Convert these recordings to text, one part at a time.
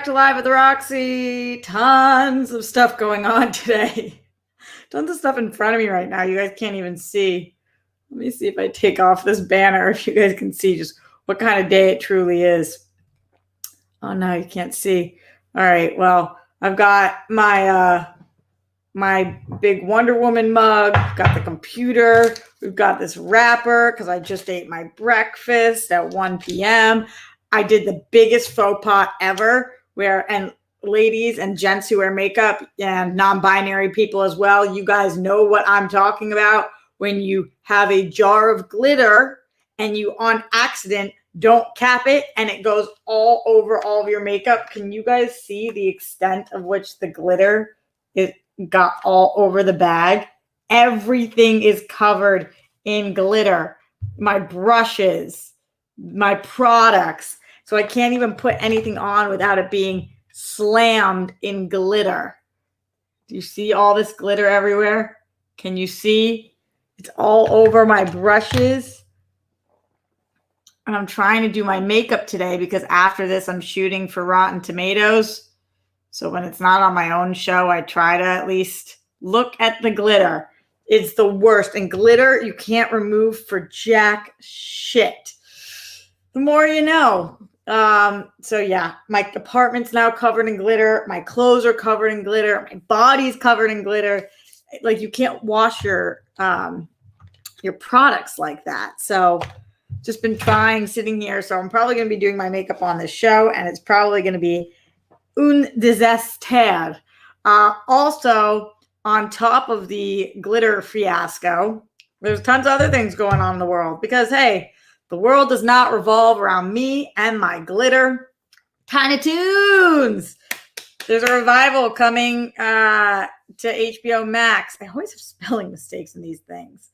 back to Live at the Roxy. Tons of stuff going on today. Tons of stuff in front of me right now. You guys can't even see. Let me see if I take off this banner, if you guys can see just what kind of day it truly is. Oh, no, you can't see. All right, well, I've got my my big Wonder Woman mug, got the computer, we've got this wrapper because I just ate my breakfast at 1 p.m. I did the biggest faux pas ever and ladies and gents who wear makeup and non-binary people as well, you guys know what I'm talking about when you have a jar of glitter and you on accident don't cap it and it goes all over all of your makeup. Can you guys see the extent of which the glitter got all over the bag? Everything is covered in glitter. My brushes, my products. So I can't even put anything on without it being slammed in glitter. Do you see all this glitter everywhere? Can you see? It's all over my brushes. And I'm trying to do my makeup today because after this, I'm shooting for Rotten Tomatoes. So when it's not on my own show, I try to at least look at the glitter. It's the worst. And glitter, you can't remove for jack shit. The more you know. So yeah, my apartment's now covered in glitter. My clothes are covered in glitter. My body's covered in glitter. Like you can't wash your products like that. So just been trying sitting here. So I'm probably going to be doing my makeup on this show, and it's probably going to be un désastre. Also, on top of the glitter fiasco, there's tons of other things going on in the world because, hey, the world does not revolve around me and my glitter. Tiny Toons. There's a revival coming to HBO Max. I always have spelling mistakes in these things.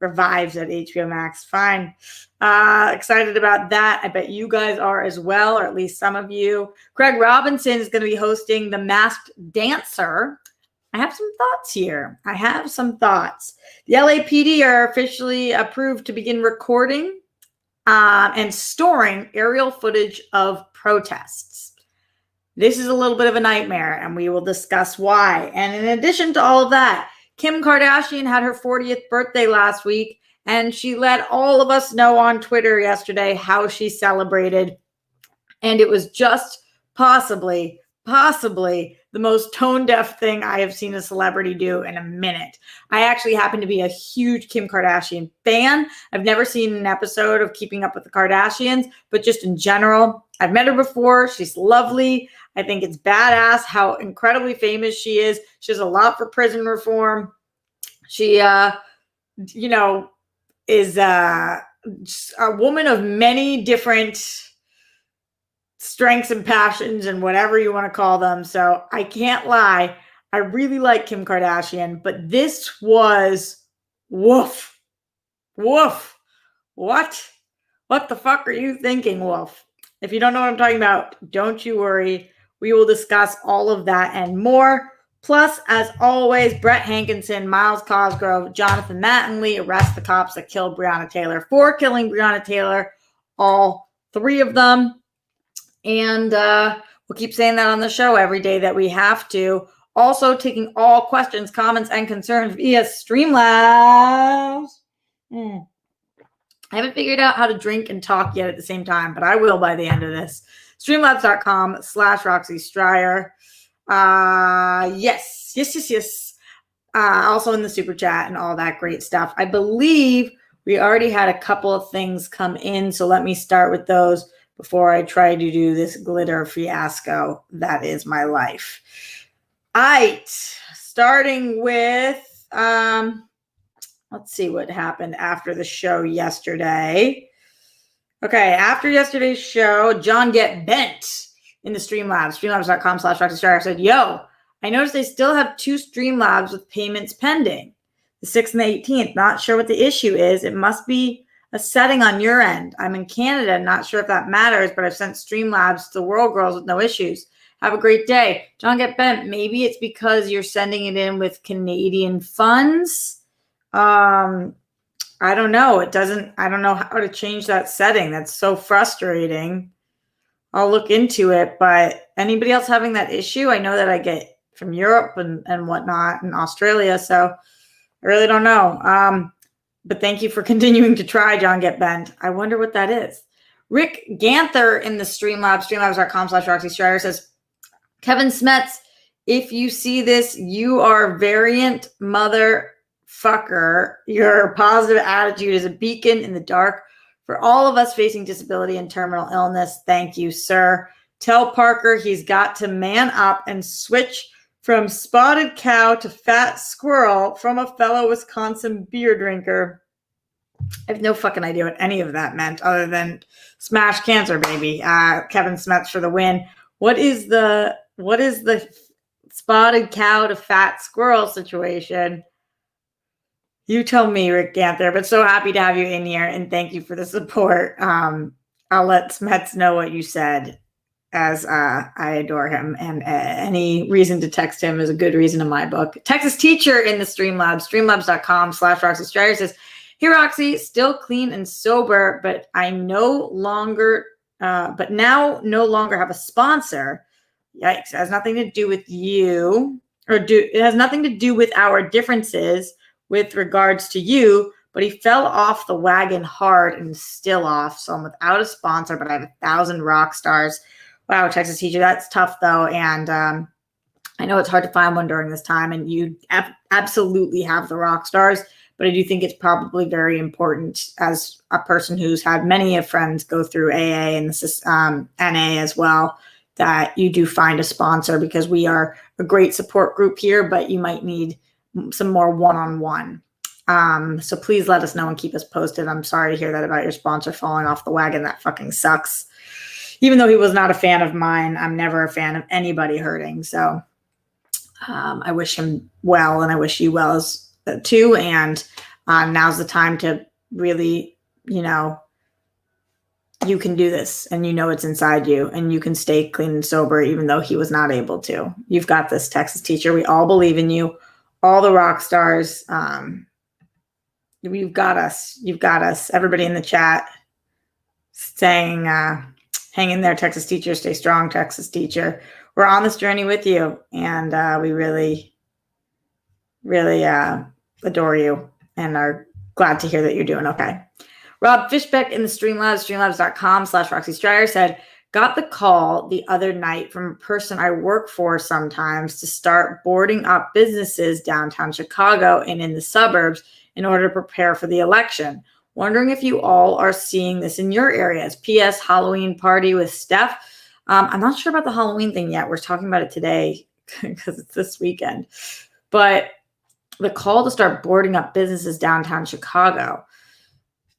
Revives at HBO Max. Fine. Excited about that. I bet you guys are as well, or at least some of you. Craig Robinson is going to be hosting The Masked Dancer. I have some thoughts here. The LAPD are officially approved to begin recording and storing aerial footage of protests. This is a little bit of a nightmare, and we will discuss why. And in addition to all of that, Kim Kardashian had her 40th birthday last week, and she let all of us know on Twitter yesterday how she celebrated. And it was just possibly the most tone-deaf thing I have seen a celebrity do in a minute. I actually happen to be a huge Kim Kardashian fan. I've never seen an episode of Keeping Up with the Kardashians, but just in general, I've met her before. She's lovely. I think it's badass how incredibly famous she is. She does a lot for prison reform. She, is a woman of many different strengths and passions and whatever you want to call them. So I can't lie. I really like Kim Kardashian, but this was woof. What the fuck are you thinking, Wolf? If you don't know what I'm talking about, don't you worry. We will discuss all of that and more. Plus, as always, Brett Hankinson, Miles Cosgrove, Jonathan Mattingly arrest the cops that killed Breonna Taylor for killing Breonna Taylor. All three of them. And we'll keep saying that on the show every day that we have to. Also, taking all questions, comments, and concerns via Streamlabs. I haven't figured out how to drink and talk yet at the same time, but I will by the end of this. Streamlabs.com/Roxy Stryer. Yes. Also in the super chat and all that great stuff. I believe we already had a couple of things come in, so let me start with those before I try to do this glitter fiasco that is my life. All right, starting with, let's see what happened after the show yesterday. Okay, after yesterday's show, John Get Bent in the Streamlabs, streamlabs.com/RoxyStar said, yo, I noticed they still have 2 Streamlabs with payments pending, the 6th and the 18th. Not sure what the issue is. It must be a setting on your end. I'm in Canada, not sure if that matters, but I've sent Streamlabs to World Girls with no issues. Have a great day. John Get Bent, maybe it's because you're sending it in with Canadian funds. I don't know. I don't know how to change that setting. That's so frustrating. I'll look into it. But anybody else having that issue? I know that I get from Europe and whatnot and Australia. So I really don't know. But thank you for continuing to try, John Get Bent. I wonder what that is. Rick Ganther in the Streamlabs, streamlabs.com/Roxy Strider says, Kevin Smets, if you see this, you are variant motherfucker. Your positive attitude is a beacon in the dark for all of us facing disability and terminal illness. Thank you, sir. Tell Parker he's got to man up and switch from spotted cow to fat squirrel from a fellow Wisconsin beer drinker. I have no fucking idea what any of that meant other than smash cancer, baby. Kevin Smets for the win. What is the spotted cow to fat squirrel situation? You tell me, Rick Ganther, but so happy to have you in here and thank you for the support. I'll let Smets know what you said, as I adore him, and any reason to text him is a good reason in my book. Texas teacher in the Streamlabs, streamlabs.com/Roxy Strider says, hey, Roxy, still clean and sober, but now no longer have a sponsor. Yikes. It has nothing to do with you, it has nothing to do with our differences with regards to you, but he fell off the wagon hard and is still off. So I'm without a sponsor, but I have 1,000 rock stars. Wow, Texas teacher, that's tough though. And I know it's hard to find one during this time, and you absolutely have the rock stars, but I do think it's probably very important as a person who's had many of friends go through AA and NA as well, that you do find a sponsor, because we are a great support group here, but you might need some more one-on-one. So please let us know and keep us posted. I'm sorry to hear that about your sponsor falling off the wagon. That fucking sucks. Even though he was not a fan of mine, I'm never a fan of anybody hurting. So I wish him well, and I wish you well too. And now's the time to really, you can do this, and it's inside you, and you can stay clean and sober, even though he was not able to. You've got this, Texas teacher. We all believe in you. All the rock stars. You've got us. You've got us. Everybody in the chat saying, hang in there, Texas teacher. Stay strong, Texas teacher. We're on this journey with you, and we really, really adore you and are glad to hear that you're doing okay. Rob Fishbeck in the Streamlabs, streamlabs.com/Roxy Strider said, got the call the other night from a person I work for sometimes to start boarding up businesses downtown Chicago and in the suburbs in order to prepare for the election. Wondering if you all are seeing this in your areas. P.S. Halloween party with Steph. I'm not sure about the Halloween thing yet. We're talking about it today because it's this weekend. But the call to start boarding up businesses downtown Chicago.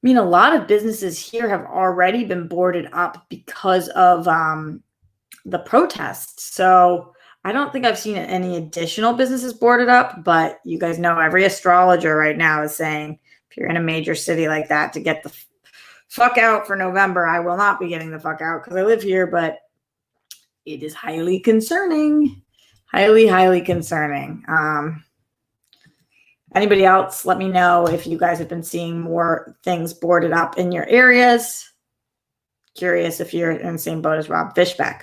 I mean, a lot of businesses here have already been boarded up because of the protests. So I don't think I've seen any additional businesses boarded up, but you guys know every astrologer right now is saying, if you're in a major city like that, to get the fuck out for November. I will not be getting the fuck out because I live here, but it is highly concerning. Highly, highly concerning. Anybody else, let me know if you guys have been seeing more things boarded up in your areas. Curious if you're in the same boat as Rob Fishbeck.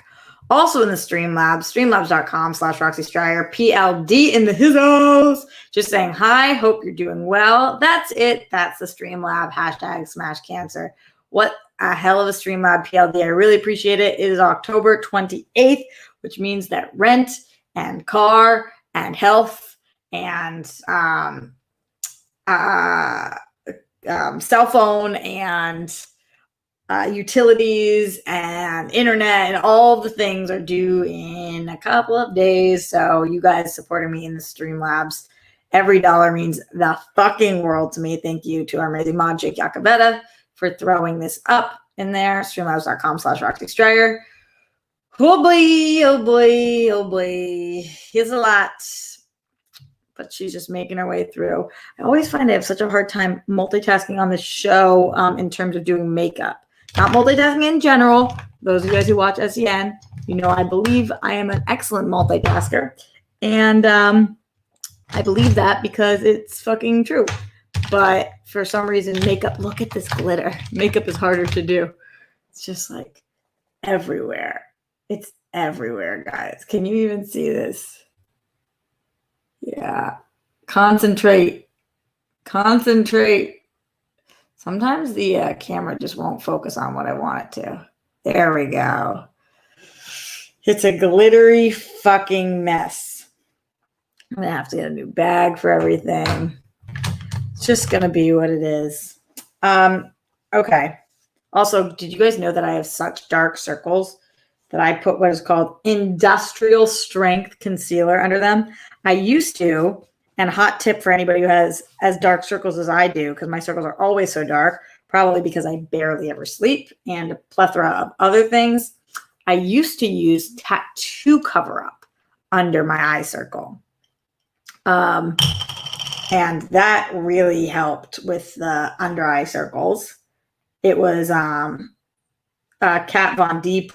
Also in the Streamlabs, streamlabs.com/Roxy Strider, PLD in the hizzos. Just saying hi, hope you're doing well. That's it. That's the Streamlab, #SmashCancer. What a hell of a Streamlab, PLD. I really appreciate it. It is October 28th, which means that rent and car and health and cell phone and utilities and internet and all the things are due in a couple of days. So you guys supporting me in the Streamlabs, every dollar means the fucking world to me. Thank you to our amazing mod, Jake Yakavetta, for throwing this up in there. Streamlabs.com/Roxy Strider. Oh boy, oh boy, oh boy. Here's a lot. But she's just making her way through. I always find I have such a hard time multitasking on this show in terms of doing makeup. Not multitasking in general. Those of you guys who watch SEN, I believe I am an excellent multitasker. And I believe that because it's fucking true. But for some reason, makeup, look at this glitter. Makeup is harder to do. It's just like, everywhere. It's everywhere, guys. Can you even see this? Yeah. Concentrate. Concentrate. Sometimes the camera just won't focus on what I want it to. There we go. It's a glittery fucking mess. I'm going to have to get a new bag for everything. It's just going to be what it is. Okay. Also, did you guys know that I have such dark circles that I put what is called industrial strength concealer under them? I used to, and hot tip for anybody who has as dark circles as I do, because my circles are always so dark, probably because I barely ever sleep and a plethora of other things. I used to use tattoo cover up under my eye circle. And that really helped with the under eye circles. It was a Kat Von D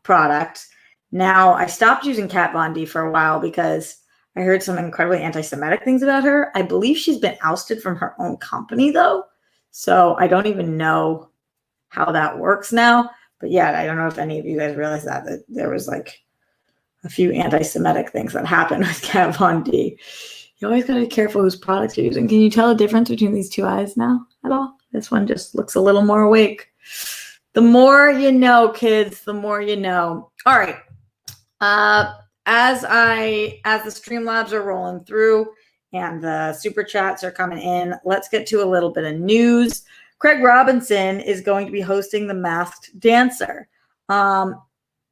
product. Now, I stopped using Kat Von D for a while because I heard some incredibly anti-Semitic things about her. I believe she's been ousted from her own company, though. So I don't even know how that works now. But yeah, I don't know if any of you guys realize that there was like a few anti-Semitic things that happened with Kat Von D. You always got to be careful whose products you're using. Can you tell the difference between these two eyes now at all? This one just looks a little more awake. The more you know, kids, the more you know. All right. As the Streamlabs are rolling through and the super chats are coming in, let's get to a little bit of news. Craig Robinson is going to be hosting The Masked Dancer. I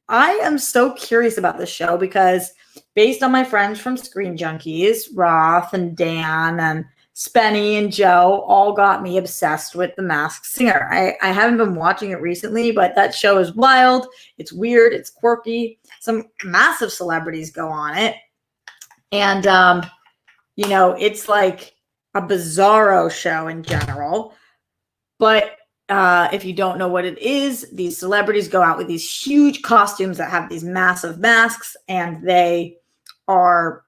am so curious about this show because based on my friends from Screen Junkies, Roth and Dan and Spenny and Joe all got me obsessed with The Masked Singer. I haven't been watching it recently, but that show is wild. It's weird. It's quirky. Some massive celebrities go on it. And, it's like a bizarro show in general. But if you don't know what it is, these celebrities go out with these huge costumes that have these massive masks, and they are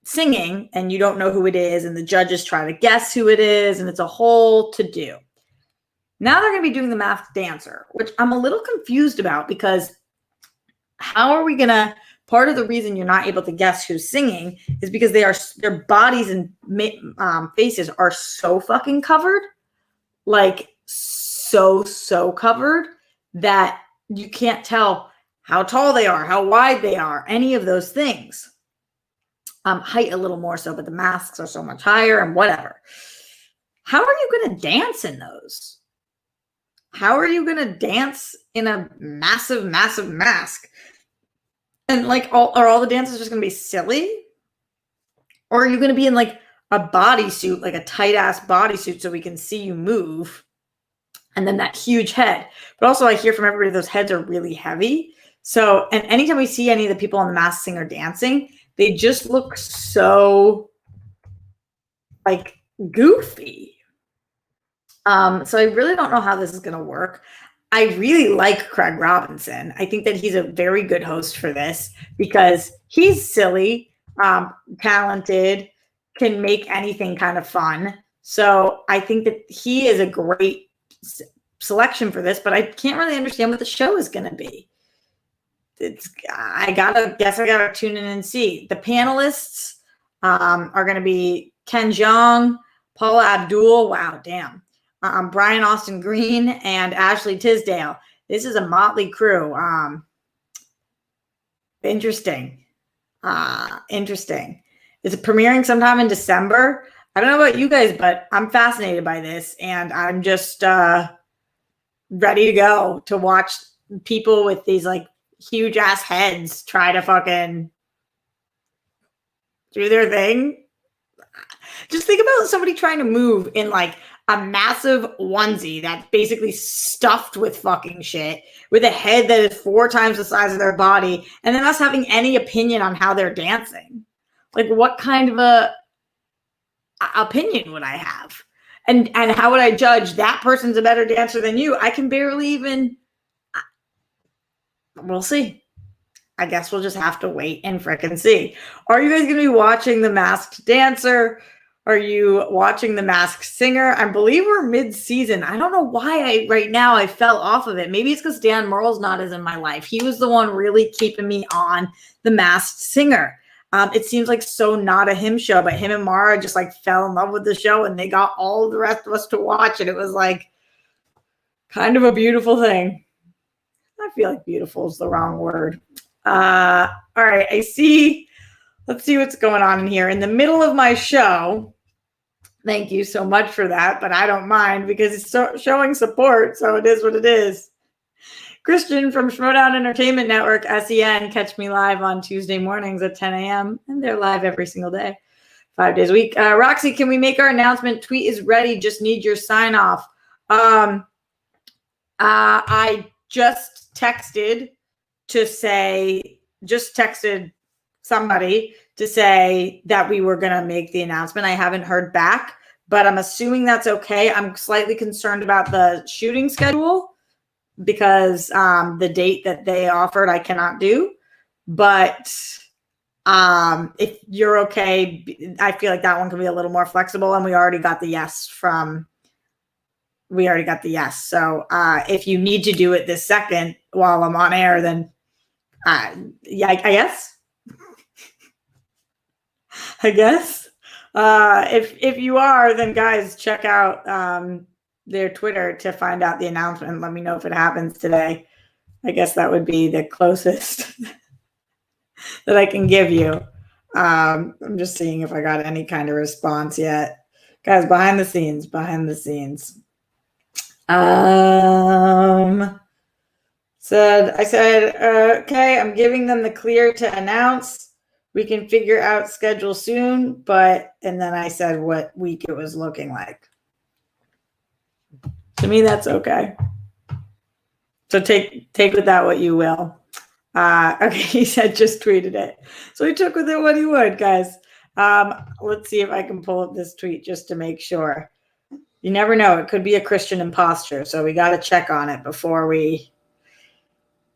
singing, and you don't know who it is, and the judges try to guess who it is, and it's a whole to-do. Now they're going to be doing The Masked Dancer, which I'm a little confused about because how are we going to – part of the reason you're not able to guess who's singing is because their bodies and faces are so fucking covered, like so covered that you can't tell how tall they are, how wide they are, any of those things. Height a little more so, but the masks are so much higher and whatever. How are you going to dance in those? How are you going to dance in a massive, massive mask? And like, are all the dances just going to be silly? Or are you going to be in like a bodysuit, like a tight ass bodysuit so we can see you move? And then that huge head. But also I hear from everybody those heads are really heavy. So, and anytime we see any of the people on The Masked Singer dancing, they just look so like goofy. So I really don't know how this is going to work. I really like Craig Robinson. I think that he's a very good host for this because he's silly, talented, can make anything kind of fun. So I think that he is a great selection for this, but I can't really understand what the show is going to be. I gotta tune in and see. The panelists are going to be Ken Jeong, Paula Abdul, wow, damn, Brian Austin Green, and Ashley Tisdale. This is a motley crew. Interesting. It's premiering sometime in December. I don't know about you guys, but I'm fascinated by this, and I'm just ready to go to watch people with these like huge ass heads try to fucking do their thing. Just think about somebody trying to move in like a massive onesie that's basically stuffed with fucking shit, with a head that is 4 times the size of their body, and then us having any opinion on how they're dancing. Like, what kind of a opinion would I have? And how would I judge that person's a better dancer than you? I can barely even. We'll see. I guess we'll just have to wait and frickin' see. Are you guys going to be watching The Masked Dancer? Are you watching The Masked Singer? I believe we're mid-season. I don't know why right now I fell off of it. Maybe it's because Dan Murrell's not as in my life. He was the one really keeping me on The Masked Singer. It seems like so not a him show, but him and Mara just like fell in love with the show and they got all the rest of us to watch. And it was like kind of a beautiful thing. I feel like beautiful is the wrong word. All right, I see. Let's see what's going on in here. In the middle of my show, thank you so much for that, but I don't mind because it's showing support, so it is what it is. Christian from Schmoedown Entertainment Network, SEN, catch me live on Tuesday mornings at 10 a.m., and they're live every single day, 5 days a week. Roxy, can we make our announcement? Tweet is ready, just need your sign-off. I just texted somebody to say that we were going to make the announcement. I haven't heard back, but I'm assuming that's okay. I'm slightly concerned about the shooting schedule because the date that they offered I cannot do. But if you're okay, I feel like that one can be a little more flexible, and we already got the yes. So if you need to do it this second while I'm on air, then yeah, I guess. I guess. If you are, then guys, check out their Twitter to find out the announcement. Let me know if it happens today. I guess that would be the closest that I can give you. I'm just seeing if I got any kind of response yet. Guys, behind the scenes. I said, okay, I'm giving them the clear to announce. We can figure out schedule soon, and then I said what week it was looking like. To me, that's okay. So take with that what you will. Okay, he said just tweeted it. So he took with it what he would, guys. Let's see if I can pull up this tweet just to make sure. You never know. It could be a Christian imposter, so we got to check on it before we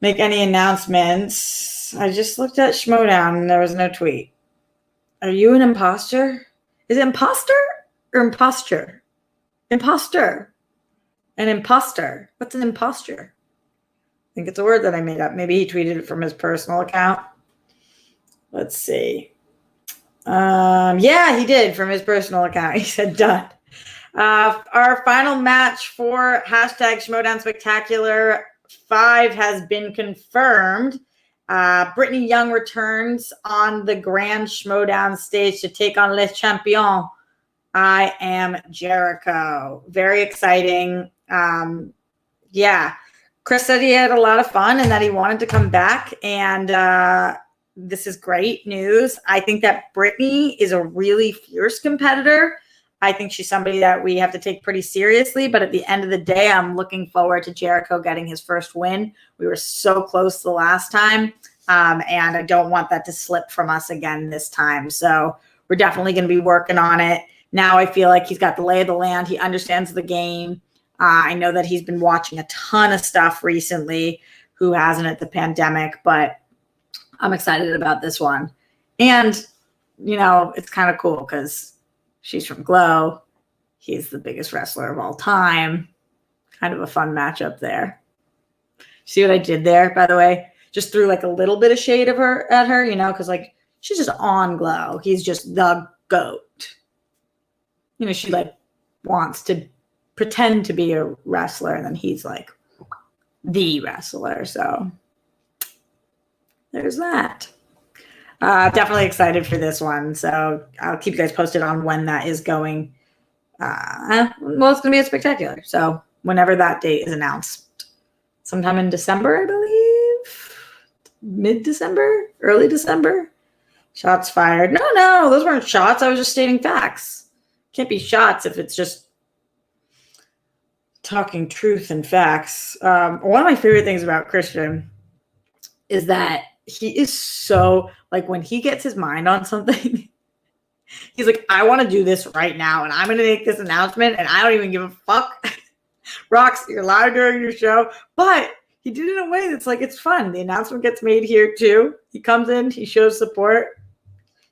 make any announcements. I just looked at Schmoedown and there was no tweet. Are you an imposter? Is it imposter or imposture? Imposter. An imposter. What's an imposture? I think it's a word that I made up. Maybe he tweeted it from his personal account. Let's see. Yeah, he did from his personal account. He said done. Our final match for hashtag Schmoedown Spectacular 5 has been confirmed. Brittany Young returns on the Grand Schmoedown stage to take on Les Champions. I Am Jericho. Very exciting. Yeah. Chris said he had a lot of fun and that he wanted to come back. And this is great news. I think that Brittany is a really fierce competitor. I think she's somebody that we have to take pretty seriously. But at the end of the day, I'm looking forward to Jericho getting his first win. We were so close the last time. And I don't want that to slip from us again this time. So we're definitely going to be working on it. Now I feel like he's got the lay of the land. He understands the game. I know that he's been watching a ton of stuff recently. Who hasn't at the pandemic? But I'm excited about this one. And, you know, it's kind of cool because she's from Glow. He's the biggest wrestler of all time. Kind of a fun matchup there. See what I did there, by the way? Just threw like a little bit of shade of her at her, you know, because like she's just on Glow. He's just the GOAT. You know, she like wants to pretend to be a wrestler, and then he's like the wrestler. So there's that. Definitely excited for this one. So I'll keep you guys posted on when that is going. Well, it's going to be a spectacular. So whenever that date is announced, sometime in December, I believe, mid-December, early December. Shots fired. No, those weren't shots. I was just stating facts. Can't be shots if it's just talking truth and facts. One of my favorite things about Christian is that he is so, like, when he gets his mind on something, he's like, I want to do this right now, and I'm going to make this announcement, and I don't even give a fuck. Rox, you're allowed during your show, but he did it in a way that's like, it's fun. The announcement gets made here, too. He comes in, he shows support.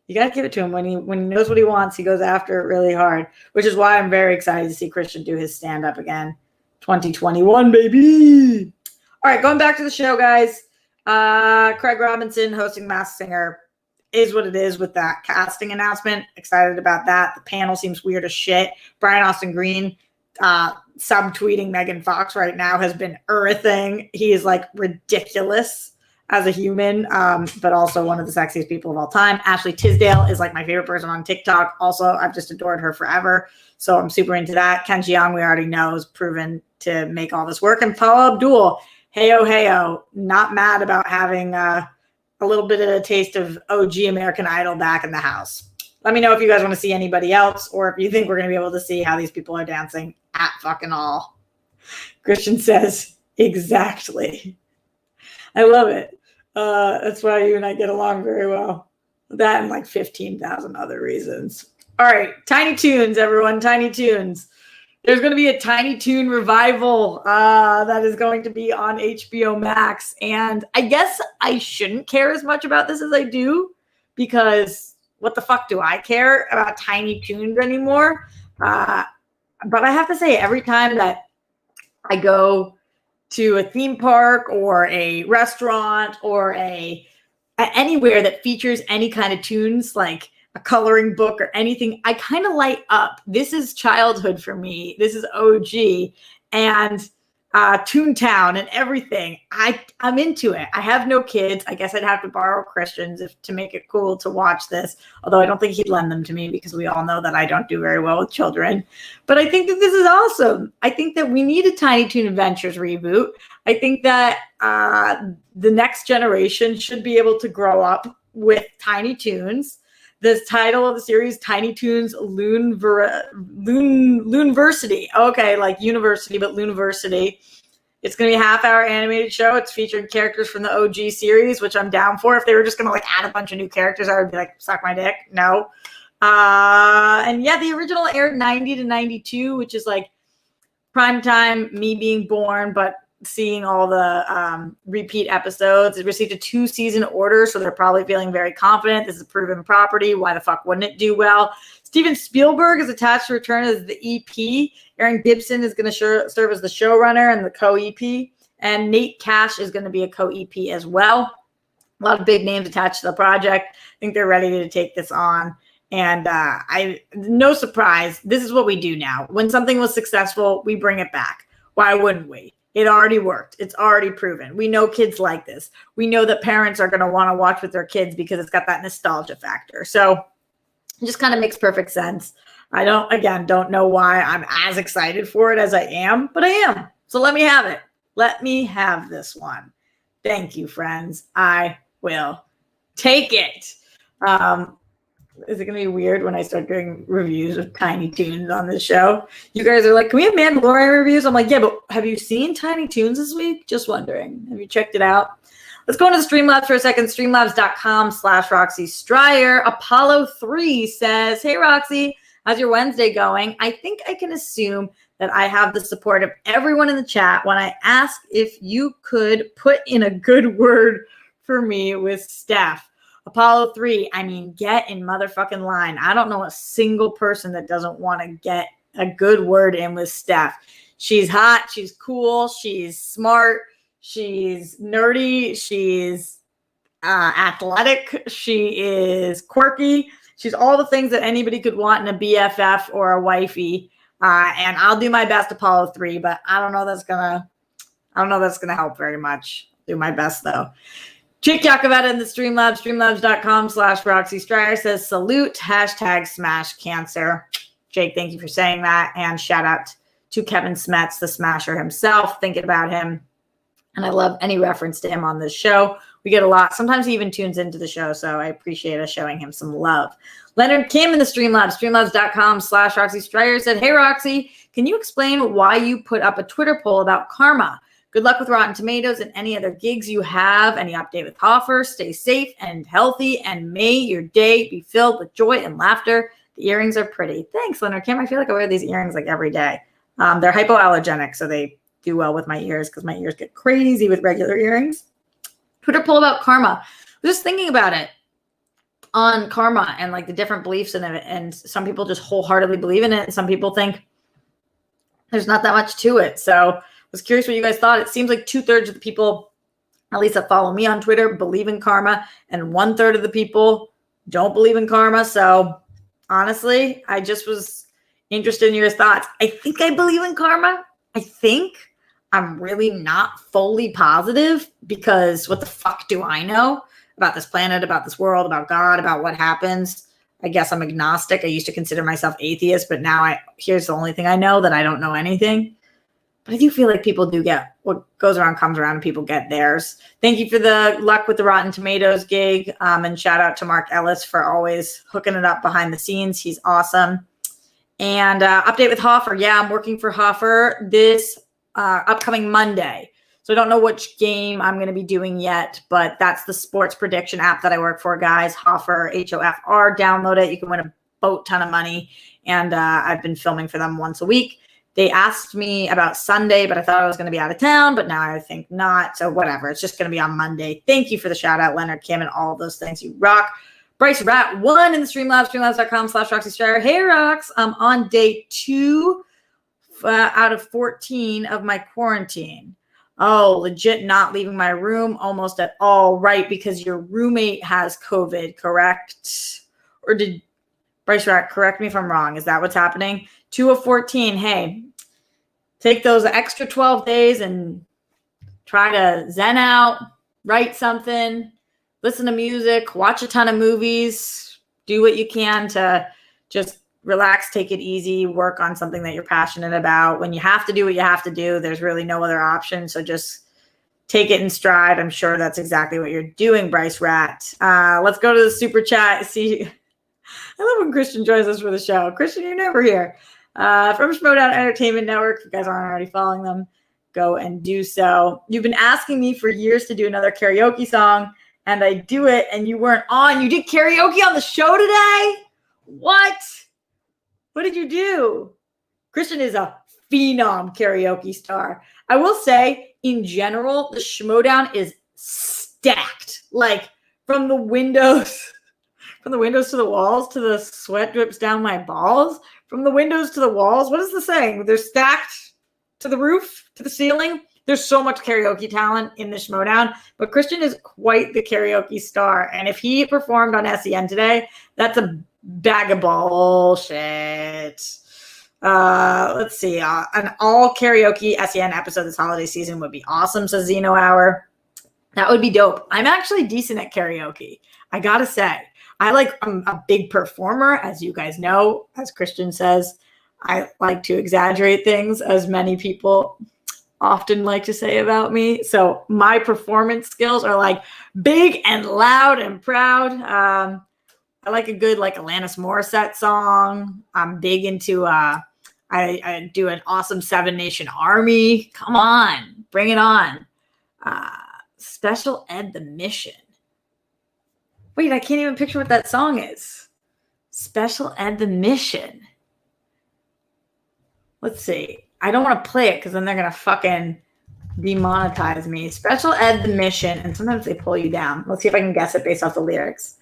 You got to give it to him. When he knows what he wants, he goes after it really hard, which is why I'm very excited to see Christian do his stand-up again. 2021, baby. All right, going back to the show, guys. Craig Robinson hosting Masked Singer is what it is with that casting announcement. Excited about that. The panel seems weird as shit. Brian Austin Green subtweeting Megan Fox right now has been earthing. He is like ridiculous as a human, but also one of the sexiest people of all time. Ashley Tisdale is like my favorite person on TikTok. Also, I've just adored her forever. So I'm super into that. Ken Jeong, we already know, is proven to make all this work. And Paula Abdul, heyo, not mad about having a little bit of a taste of OG American Idol back in the house. Let me know if you guys want to see anybody else or if you think we're going to be able to see how these people are dancing at fucking all. Christian says, exactly. I love it. That's why you and I get along very well. That and like 15,000 other reasons. All right, Tiny Toons, everyone, Tiny Toons. There's going to be a Tiny Toon revival that is going to be on HBO Max. And I guess I shouldn't care as much about this as I do, because what the fuck do I care about Tiny Toons anymore? But I have to say, every time that I go to a theme park or a restaurant or anywhere that features any kind of tunes, like a coloring book or anything, I kind of light up. This is childhood for me. This is OG and Toontown and everything. I'm into it. I have no kids. I guess I'd have to borrow Christian's to make it cool to watch this, although I don't think he'd lend them to me because we all know that I don't do very well with children. But I think that this is awesome. I think that we need a Tiny Toon Adventures reboot. I think that the next generation should be able to grow up with Tiny Toons. This title of the series, Tiny Toons Loonversity. Okay, like university, but Loonversity. It's going to be a half-hour animated show. It's featuring characters from the OG series, which I'm down for. If they were just going to like add a bunch of new characters, I would be like, suck my dick. No. And yeah, the original aired 90 to 92, which is like prime time, me being born, but seeing all the repeat episodes. It received a 2-season order, so they're probably feeling very confident. This is a proven property. Why the fuck wouldn't it do well? Steven Spielberg is attached to return as the EP. Aaron Gibson is going to serve as the showrunner and the co-EP. And Nate Cash is going to be a co-EP as well. A lot of big names attached to the project. I think they're ready to take this on. And no surprise, this is what we do now. When something was successful, we bring it back. Why wouldn't we? It already worked. It's already proven. We know kids like this. We know that parents are going to want to watch with their kids because it's got that nostalgia factor. So it just kind of makes perfect sense. I don't know why I'm as excited for it as I am, but I am. So let me have it. Let me have this one. Thank you, friends. I will take it. Is it going to be weird when I start doing reviews of Tiny Toons on this show? You guys are like, can we have Mandalorian reviews? I'm like, yeah, but have you seen Tiny Toons this week? Just wondering. Have you checked it out? Let's go into the Streamlabs for a second. Streamlabs.com/Roxy Stryer. Apollo 3 says, hey, Roxy, how's your Wednesday going? I think I can assume that I have the support of everyone in the chat when I ask if you could put in a good word for me with Steph. Apollo 3, I mean, get in motherfucking line. I don't know a single person that doesn't want to get a good word in with Steph. She's hot. She's cool. She's smart. She's nerdy. She's athletic. She is quirky. She's all the things that anybody could want in a BFF or a wifey. And I'll do my best, Apollo 3, but I don't know that's gonna help very much. Do my best though. Chick Yakavetta in the Streamlabs, streamlabs.com/Roxy Stryer says, salute, #smash cancer. Jake, thank you for saying that. And shout out to Kevin Smets, the smasher himself, thinking about him. And I love any reference to him on this show. We get a lot. Sometimes he even tunes into the show, so I appreciate us showing him some love. Leonard Kim in the Streamlabs, streamlabs.com/Roxy Stryer said, hey, Roxy, can you explain why you put up a Twitter poll about karma? Good luck with Rotten Tomatoes and any other gigs you have. Any update with Hoffer? Stay safe and healthy, and may your day be filled with joy and laughter. The earrings are pretty. Thanks, Leonard Kim. I feel like I wear these earrings like every day. They're hypoallergenic, so they do well with my ears because my ears get crazy with regular earrings. Twitter poll about karma. I was just thinking about it. on karma and like the different beliefs in it. And some people just wholeheartedly believe in it. And some people think there's not that much to it. So I was curious what you guys thought. It seems like 2/3 of the people, at least that follow me on Twitter, believe in karma, and 1/3 of the people don't believe in karma. So honestly, I just was interested in your thoughts. I think I believe in karma. I think I'm really not fully positive, because what the fuck do I know about this planet, about this world, about God, about what happens? I guess I'm agnostic. I used to consider myself atheist, but now here's the only thing I know, that I don't know anything. But I do feel like people do get what goes around comes around, and people get theirs. Thank you for the luck with the Rotten Tomatoes gig. And shout out to Mark Ellis for always hooking it up behind the scenes. He's awesome. And update with Hoffer. Yeah, I'm working for Hoffer this upcoming Monday. So I don't know which game I'm going to be doing yet, but that's the sports prediction app that I work for, guys. Hoffer, Hofr. Download it. You can win a boat ton of money. And I've been filming for them once a week. They asked me about Sunday, but I thought I was going to be out of town, but now I think not. So whatever. It's just going to be on Monday. Thank you for the shout out, Leonard, Kim, and all of those things. You rock. Bryce Rat won in the Streamlabs, streamlabs.com/RoxyStryer. Hey, Rox. I'm on day 2 out of 14 of my quarantine. Oh, legit not leaving my room almost at all. Right, because your roommate has COVID, correct? Or did Bryce Rat correct me if I'm wrong? Is that what's happening? 2 of 14. Hey, take those extra 12 days and try to zen out, write something, listen to music, watch a ton of movies, do what you can to just relax, take it easy, work on something that you're passionate about. When you have to do what you have to do, there's really no other option. So just take it in stride. I'm sure that's exactly what you're doing, Bryce Rat. Let's go to the super chat. See, I love when Christian joins us for the show. Christian, you're never here. From Schmoedown Entertainment Network. If you guys aren't already following them, go and do so. You've been asking me for years to do another karaoke song, and I do it, and you weren't on. You did karaoke on the show today? What? What did you do? Christian is a phenom karaoke star. I will say, in general, the Schmoedown is stacked. Like, from the windows to the walls, to the sweat drips down my balls. From the windows to the walls. What is the saying? They're stacked to the roof, to the ceiling. There's so much karaoke talent in the Schmoedown, but Christian is quite the karaoke star. And if he performed on SEN today, that's a bag of bullshit. Let's see. An all karaoke SEN episode this holiday season would be awesome, says Zeno Hour. That would be dope. I'm actually decent at karaoke, I gotta say. I'm a big performer, as you guys know. As Christian says, I like to exaggerate things, as many people often like to say about me. So my performance skills are like big and loud and proud. I like a good Alanis Morissette song. I'm big into I do an awesome 7 Nation Army. Come on, bring it on. Special Ed the Mission. Wait, I can't even picture what that song is. Special Ed the Mission. Let's see. I don't want to play it because then they're going to fucking demonetize me. Special Ed the Mission. And sometimes they pull you down. Let's see if I can guess it based off the lyrics.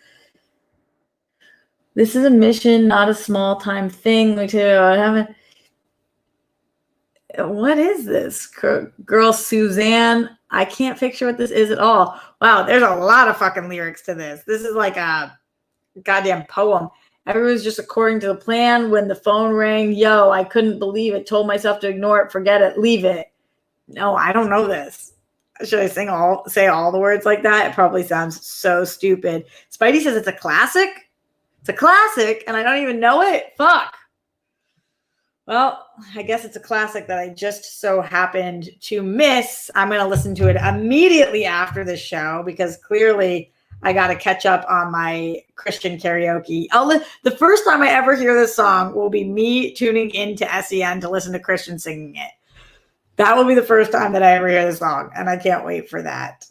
This is a mission, not a small time thing. What is this? Girl Suzanne. I can't picture what this is at all. Wow, there's a lot of fucking lyrics to this. This is like a goddamn poem. Everyone's just according to the plan. When the phone rang, yo, I couldn't believe it. Told myself to ignore it, forget it, leave it. No, I don't know this. Should I say all the words like that? It probably sounds so stupid. Spidey says it's a classic. It's a classic, and I don't even know it. Fuck. Well, I guess it's a classic that I just so happened to miss. I'm going to listen to it immediately after this show because clearly I got to catch up on my Christian karaoke. The first time I ever hear this song will be me tuning into SEN to listen to Christian singing it. That will be the first time that I ever hear this song, and I can't wait for that.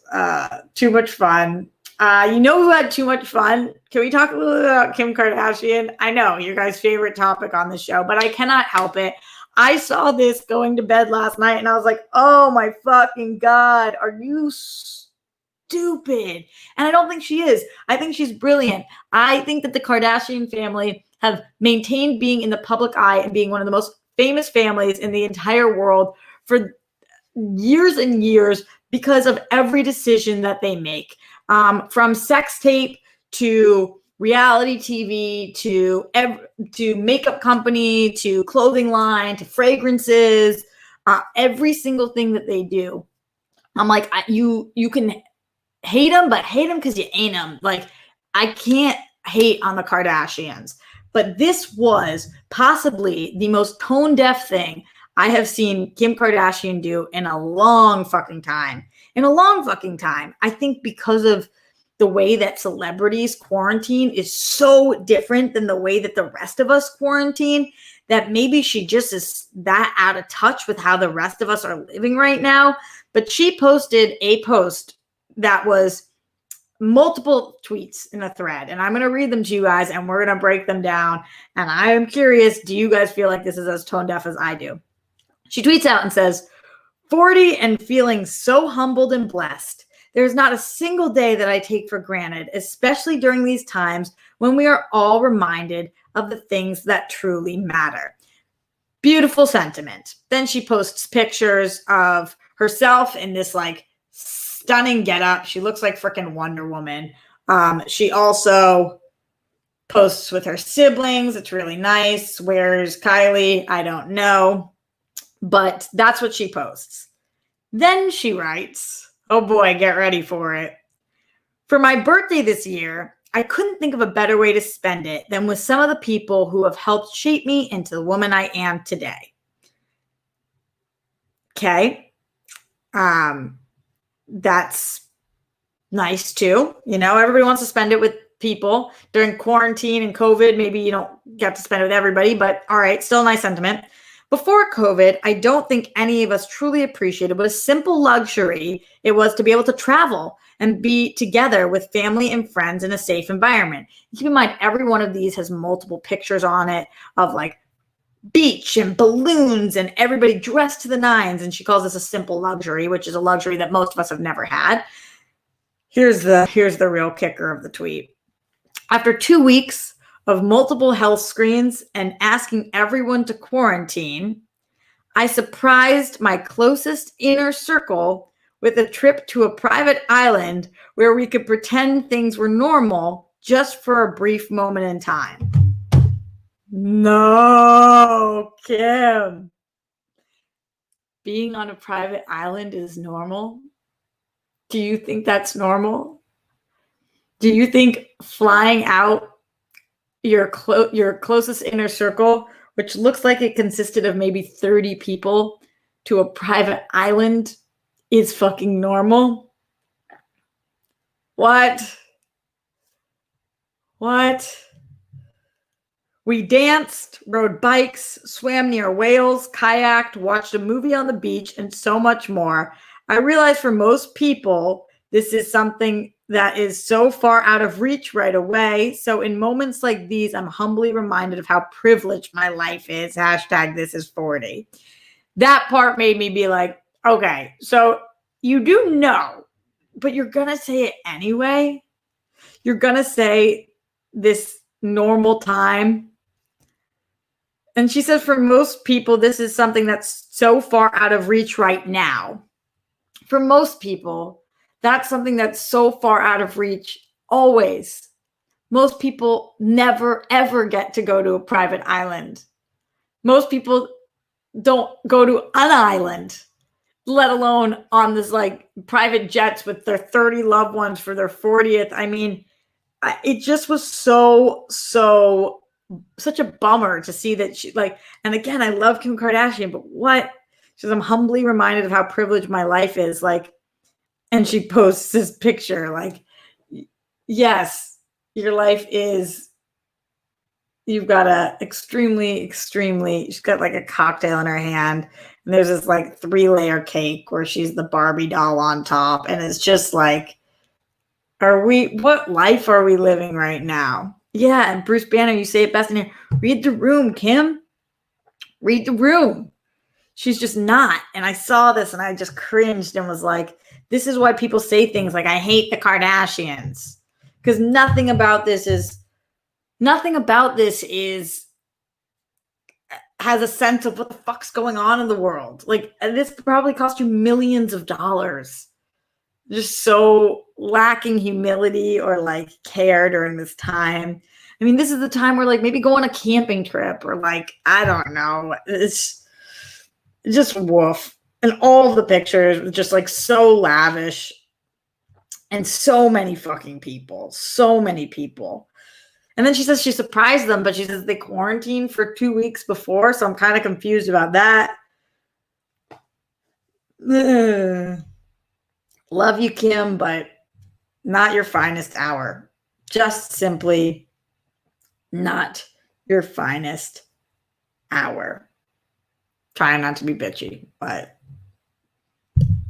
Too much fun. You know who had too much fun? Can we talk a little bit about Kim Kardashian? I know, your guys' favorite topic on the show, but I cannot help it. I saw this going to bed last night, and I was like, oh my fucking God, are you stupid. And I don't think she is. I think she's brilliant. I think that the Kardashian family have maintained being in the public eye and being one of the most famous families in the entire world for years and years because of every decision that they make. From sex tape to reality TV to makeup company to clothing line to fragrances, every single thing that they do. I'm like, you can hate them, but hate them because you ain't them. Like, I can't hate on the Kardashians. But this was possibly the most tone deaf thing I have seen Kim Kardashian do in a long fucking time. In a long fucking time. I think because of the way that celebrities quarantine is so different than the way that the rest of us quarantine, that maybe she just is that out of touch with how the rest of us are living right now. But she posted a post that was multiple tweets in a thread, and I'm going to read them to you guys, and we're going to break them down. And I am curious, do you guys feel like this is as tone deaf as I do? She tweets out and says, 40 and feeling so humbled and blessed. There's not a single day that I take for granted, especially during these times when we are all reminded of the things that truly matter. Beautiful sentiment. Then she posts pictures of herself in this like stunning getup. She looks like freaking Wonder Woman. She also posts with her siblings. It's really nice. Where's Kylie? I don't know. But that's what she posts. Then she writes, oh boy, get ready for it. For my birthday this year, I couldn't think of a better way to spend it than with some of the people who have helped shape me into the woman I am today. Okay. That's nice too. You know, everybody wants to spend it with people during quarantine and COVID. Maybe you don't get to spend it with everybody, but all right, still a nice sentiment. Before COVID, I don't think any of us truly appreciated what a simple luxury it was to be able to travel and be together with family and friends in a safe environment. Keep in mind, every one of these has multiple pictures on it of like beach and balloons and everybody dressed to the nines. And she calls this a simple luxury, which is a luxury that most of us have never had. Here's the real kicker of the tweet. After 2 weeks of multiple health screens and asking everyone to quarantine, I surprised my closest inner circle with a trip to a private island where we could pretend things were normal just for a brief moment in time. No, Kim. Being on a private island is normal? Do you think that's normal? Do you think flying out your closest inner circle, which looks like it consisted of maybe 30 people, to a private island is fucking normal? What? We danced, rode bikes, swam near whales, kayaked, watched a movie on the beach, and so much more. I realize for most people, this is something that is so far out of reach right away. So in moments like these, I'm humbly reminded of how privileged my life is. Hashtag this is 40. That part made me be like, okay, so you do know, but you're going to say it anyway. You're going to say this normal time. And she says for most people, this is something that's so far out of reach right now. For most people, that's something that's so far out of reach always. Most people never, ever get to go to a private island. Most people don't go to an island, let alone on this like private jets with their 30 loved ones for their 40th. I mean, it just was such a bummer to see that she like, and again, I love Kim Kardashian, but what? She says, I'm humbly reminded of how privileged my life is. Like, and she posts this picture like, yes, your life is, you've got a extremely, she's got like a cocktail in her hand. And there's this like 3-layer cake where she's the Barbie doll on top. And it's just like, what life are we living right now? Yeah. And Bruce Banner, you say it best in here. Read the room, Kim. Read the room. She's just not. And I saw this and I just cringed and was like, This is why people say things like, I hate the Kardashians. Because nothing about this has a sense of what the fuck's going on in the world. Like, this probably cost you millions of dollars. Just so lacking humility or like care during this time. I mean, this is the time where like maybe go on a camping trip or like, I don't know. It's just woof. And all the pictures were just like so lavish. And so many fucking people. So many people. And then she says she surprised them, but she says they quarantined for 2 weeks before. So I'm kind of confused about that. Love you, Kim, but not your finest hour. Just simply not your finest hour. Trying not to be bitchy, but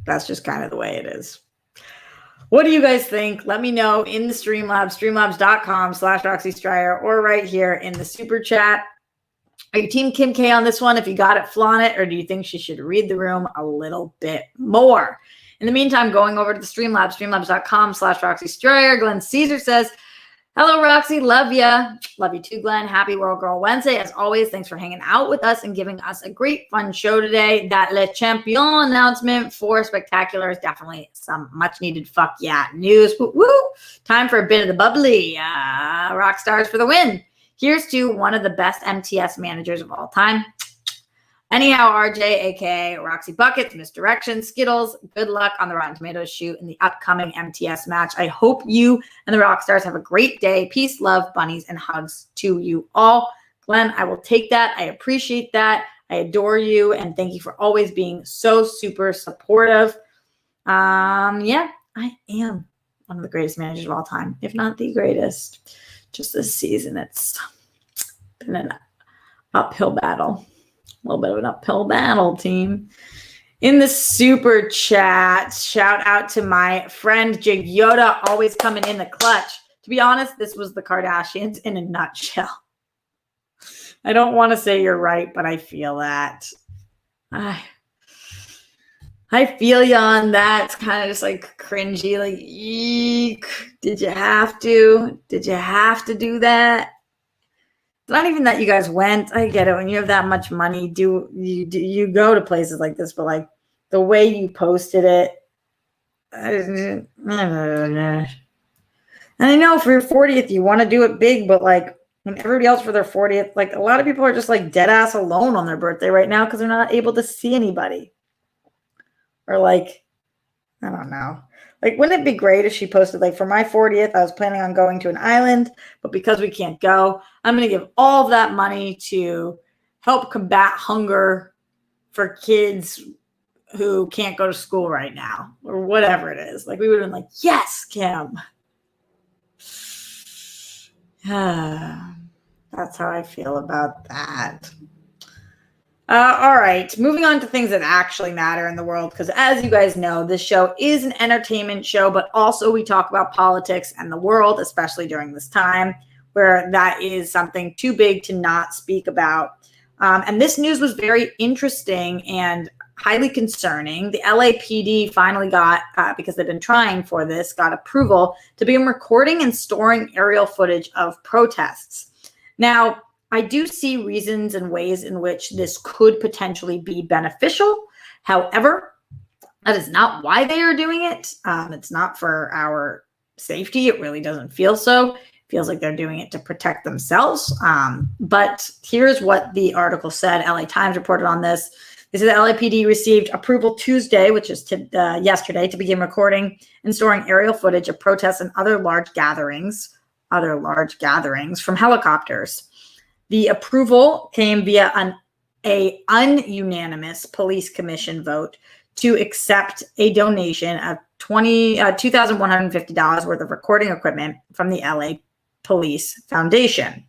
that's just kind of the way it is. What do you guys think? Let me know in the Streamlabs, streamlabs.com/Roxy Stryer, or right here in the super chat. Are you team Kim K on this one? If you got it, flaunt it, or do you think she should read the room a little bit more? In the meantime, going over to the Streamlabs, streamlabs.com/Roxy Stryer. Glenn Caesar says, hello, Roxy. Love ya. Love you too, Glenn. Happy World Girl Wednesday. As always, thanks for hanging out with us and giving us a great, fun show today. That Le Champion announcement for Spectacular is definitely some much-needed fuck yeah news. Woo, woo. Time for a bit of the bubbly. Rock stars for the win. Here's to one of the best MTS managers of all time. Anyhow, RJ, a.k.a. Roxy Buckets, Misdirection, Skittles, good luck on the Rotten Tomatoes shoot in the upcoming MTS match. I hope you and the Rockstars have a great day. Peace, love, bunnies, and hugs to you all. Glenn, I will take that. I appreciate that. I adore you, and thank you for always being so super supportive. Yeah, I am one of the greatest managers of all time, if not the greatest. Just this season, it's been an uphill battle. A little bit of an uphill battle, team. In the super chat, shout out to my friend Jig Yoda, always coming in the clutch. To be honest, this was the Kardashians in a nutshell. I don't want to say you're right, but I feel that. I feel you on that. It's kind of just like cringy, like, eek. Did you have to? Did you have to do that? It's not even that you guys went. I get it. When you have that much money, you go to places like this, but like the way you posted it, and I know for your 40th, you want to do it big, but like when everybody else for their 40th, like a lot of people are just like dead ass alone on their birthday right now because they're not able to see anybody. Or like, I don't know. Like, wouldn't it be great if she posted, like, for my 40th, I was planning on going to an island, but because we can't go, I'm going to give all of that money to help combat hunger for kids who can't go to school right now, or whatever it is. Like, we would have been like, yes, Kim. That's how I feel about that. All right, moving on to things that actually matter in the world, because as you guys know, this show is an entertainment show, but also we talk about politics and the world, especially during this time where that is something too big to not speak about. And this news was very interesting and highly concerning. The LAPD finally got, because they've been trying for this, got approval to begin recording and storing aerial footage of protests. Now, I do see reasons and ways in which this could potentially be beneficial. However, that is not why they are doing it. It's not for our safety. It really doesn't feel so. It feels like they're doing it to protect themselves. But here's what the article said. LA Times reported on this. They said the LAPD received approval Tuesday, which is yesterday, to begin recording and storing aerial footage of protests and other large gatherings from helicopters. The approval came via an ununanimous police commission vote to accept a donation of $2,150 worth of recording equipment from the LA Police Foundation.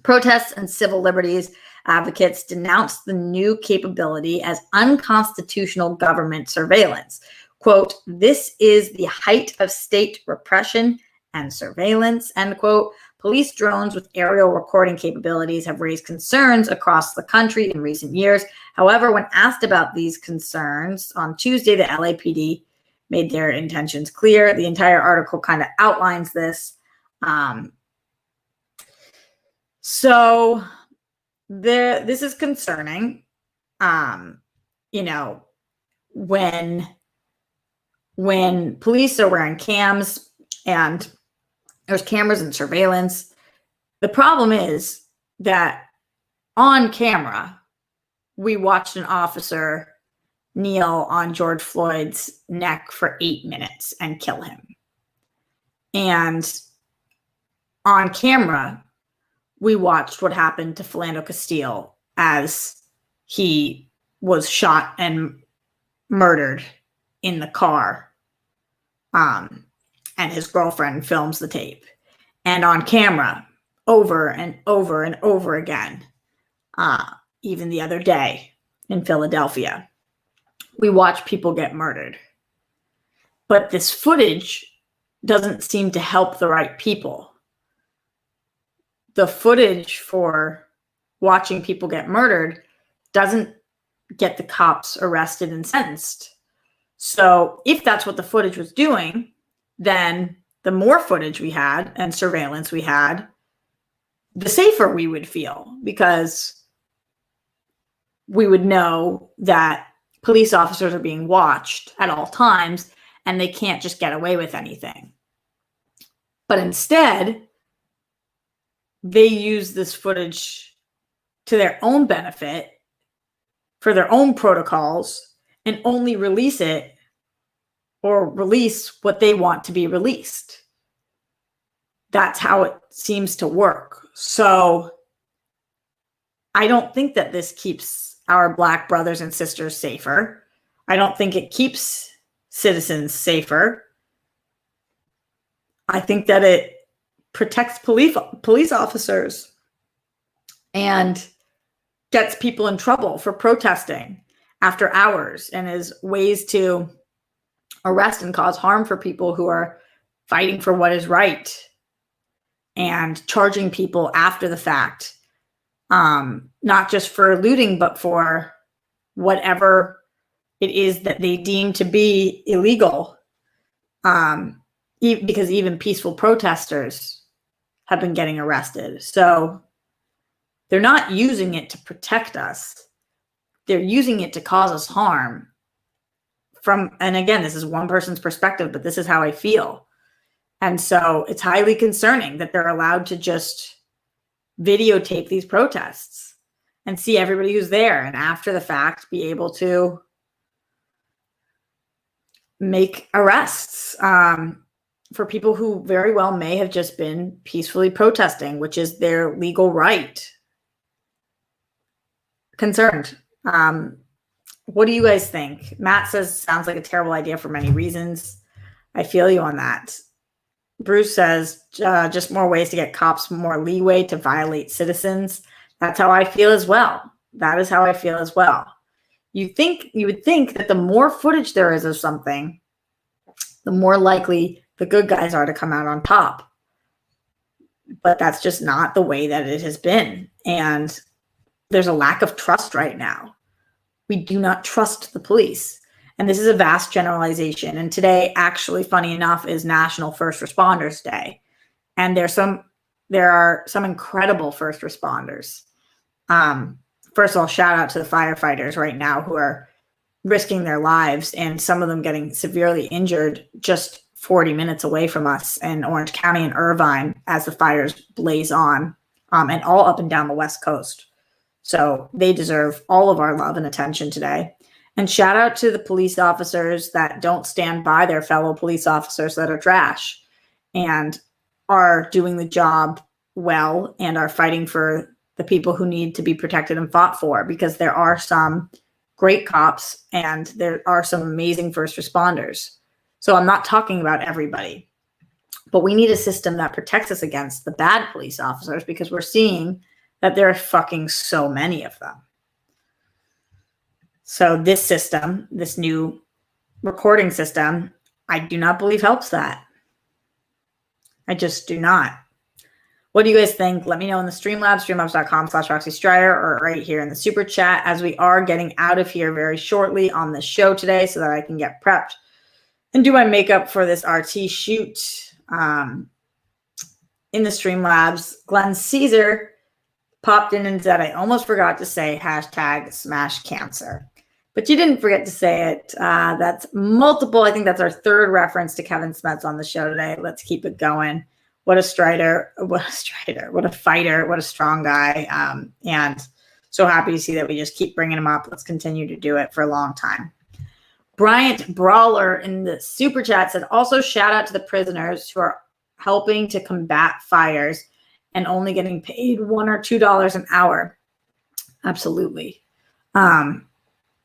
Protests and civil liberties advocates denounced the new capability as unconstitutional government surveillance. Quote, this is the height of state repression and surveillance, end quote. Police drones with aerial recording capabilities have raised concerns across the country in recent years. However, when asked about these concerns on Tuesday, the LAPD made their intentions clear. The entire article kind of outlines this. So this is concerning. When police are wearing cams and there's cameras and surveillance, the problem is that on camera, we watched an officer kneel on George Floyd's neck for 8 minutes and kill him. And on camera, we watched what happened to Philando Castile as he was shot and murdered in the car. And his girlfriend films the tape. And on camera, over and over and over again, even the other day in Philadelphia, we watch people get murdered. But this footage doesn't seem to help the right people. The footage for watching people get murdered doesn't get the cops arrested and sentenced. So if that's what the footage was doing, then the more footage we had and surveillance we had, the safer we would feel, because we would know that police officers are being watched at all times and they can't just get away with anything. But instead, they use this footage to their own benefit for their own protocols and only release it or release what they want to be released. That's how it seems to work. So I don't think that this keeps our Black brothers and sisters safer. I don't think it keeps citizens safer. I think that it protects police officers and gets people in trouble for protesting after hours and is ways to arrest and cause harm for people who are fighting for what is right and charging people after the fact, not just for looting, but for whatever it is that they deem to be illegal, because even peaceful protesters have been getting arrested. So they're not using it to protect us. They're using it to cause us harm. And again, this is one person's perspective, but this is how I feel. And so it's highly concerning that they're allowed to just videotape these protests and see everybody who's there, and after the fact be able to make arrests for people who very well may have just been peacefully protesting, which is their legal right. Concerned. What do you guys think? Matt says, sounds like a terrible idea for many reasons. I feel you on that. Bruce says, just more ways to get cops more leeway to violate citizens. That's how I feel as well. That is how I feel as well. You would think that the more footage there is of something, the more likely the good guys are to come out on top. But that's just not the way that it has been. And there's a lack of trust right now. We do not trust the police. And this is a vast generalization. And today, actually, funny enough, is National First Responders Day. And there are some incredible first responders. First of all, shout out to the firefighters right now who are risking their lives, and some of them getting severely injured just 40 minutes away from us in Orange County and Irvine as the fires blaze on, and all up and down the West Coast. So they deserve all of our love and attention today. And shout out to the police officers that don't stand by their fellow police officers that are trash and are doing the job well and are fighting for the people who need to be protected and fought for, because there are some great cops and there are some amazing first responders. So I'm not talking about everybody, but we need a system that protects us against the bad police officers, because we're seeing that there are fucking so many of them. So this system, this new recording system, I do not believe helps that. I just do not. What do you guys think? Let me know in the Streamlabs, streamlabs.com/Roxy Stryer, or right here in the super chat, as we are getting out of here very shortly on the show today so that I can get prepped and do my makeup for this RT shoot in the Streamlabs. Glenn Caesar popped in and said, I almost forgot to say hashtag smash cancer. But you didn't forget to say it. That's multiple. I think that's our third reference to Kevin Smets on the show today. Let's keep it going. What a strider. What a strider. What a fighter. What a strong guy. And so happy to see that we just keep bringing him up. Let's continue to do it for a long time. Bryant Brawler in the super chat said, also shout out to the prisoners who are helping to combat fires and only getting paid $1 or $2 an hour. Absolutely.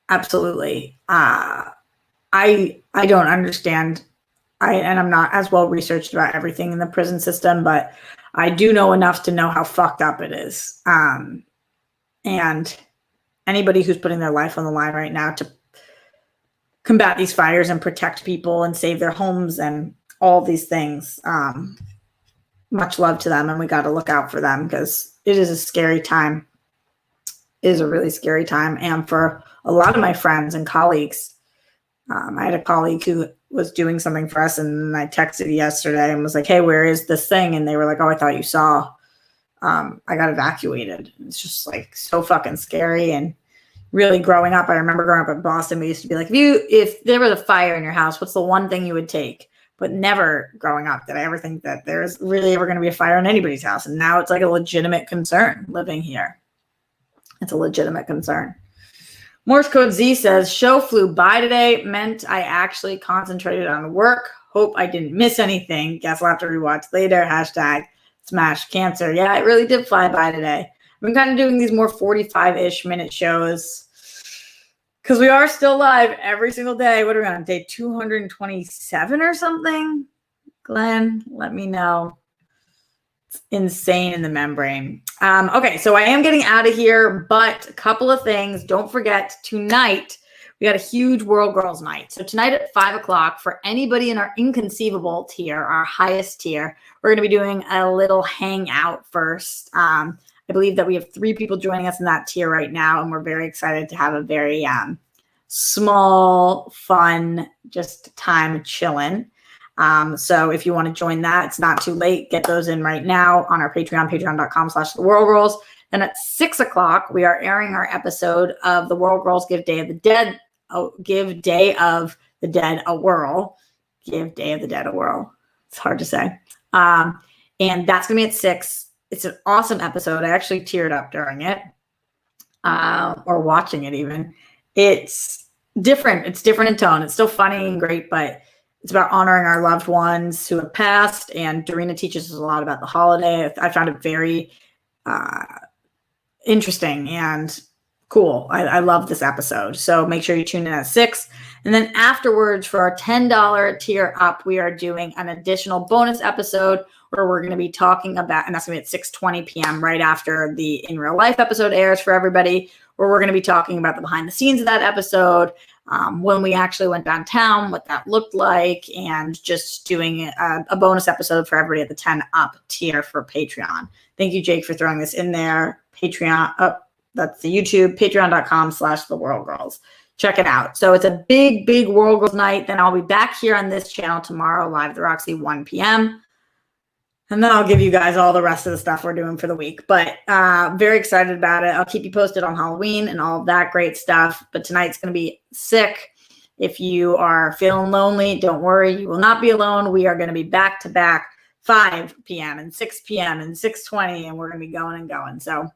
Absolutely. I don't understand. And I'm not as well researched about everything in the prison system, but I do know enough to know how fucked up it is. And anybody who's putting their life on the line right now to combat these fires and protect people and save their homes and all these things, much love to them. And we got to look out for them because it is a scary time. It is a really scary time. And for a lot of my friends and colleagues, I had a colleague who was doing something for us, and I texted yesterday and was like, hey, where is this thing? And they were like, oh, I thought you saw. I got evacuated. It's just like so fucking scary. And really growing up, I remember growing up in Boston, we used to be like, if there was a fire in your house, what's the one thing you would take? But never growing up did I ever think that there's really ever going to be a fire in anybody's house. And now it's like a legitimate concern living here. It's a legitimate concern. Morse Code Z says, show flew by today. Meant I actually concentrated on work. Hope I didn't miss anything. Guess we'll have to rewatch later. Hashtag smash cancer. Yeah, it really did fly by today. I've been kind of doing these more 45-ish minute shows because we are still live every single day. What are we on? Day 227 or something? Glenn, let me know. It's insane in the membrane. Okay, so I am getting out of here, but a couple of things. Don't forget, tonight, we got a huge World Girls Night. So tonight at 5 o'clock, for anybody in our inconceivable tier, our highest tier, we're going to be doing a little hangout first. I believe that we have 3 people joining us in that tier right now, and we're very excited to have a very small, fun, just time chilling. So if you want to join that, it's not too late. Get those in right now on our Patreon, patreon.com/theworldgirls. And at 6 o'clock, we are airing our episode of The World Girls Give Day of the Dead. Give Day of the Dead a whirl. Give Day of the Dead a whirl. It's hard to say. And that's going to be at 6. It's an awesome episode. I actually teared up during it, or watching it even. It's different. It's different in tone. It's still funny and great, but it's about honoring our loved ones who have passed. And Dorina teaches us a lot about the holiday. I found it very interesting and cool. I love this episode. So make sure you tune in at 6. And then afterwards, for our $10 tier up, we are doing an additional bonus episode where we're going to be talking about, and that's going to be at 6:20 p.m. right after the In Real Life episode airs for everybody, where we're going to be talking about the behind the scenes of that episode, when we actually went downtown, what that looked like, and just doing a bonus episode for everybody at the 10 up tier for Patreon. Thank you, Jake, for throwing this in there. Patreon, that's the YouTube, patreon.com/theworldgirls. Check it out. So it's a big, big World Girls Night. Then I'll be back here on this channel tomorrow, live at the Roxy, 1 p.m. And then I'll give you guys all the rest of the stuff we're doing for the week. But very excited about it. I'll keep you posted on Halloween and all of that great stuff. But tonight's going to be sick. If you are feeling lonely, don't worry. You will not be alone. We are going to be back to back 5 p.m. and 6 p.m. and 6:20. And we're going to be going and going. So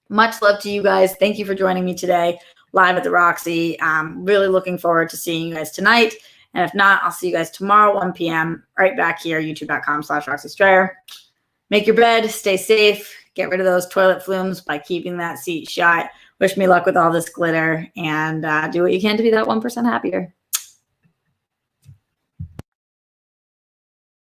much love to you guys. Thank you for joining me today live at the Roxy. I'm really looking forward to seeing you guys tonight. And if not, I'll see you guys tomorrow, 1 p.m. right back here, youtube.com/RoxyStrayer. Make your bed, stay safe, get rid of those toilet flumes by keeping that seat shut. Wish me luck with all this glitter, and do what you can to be that 1% happier.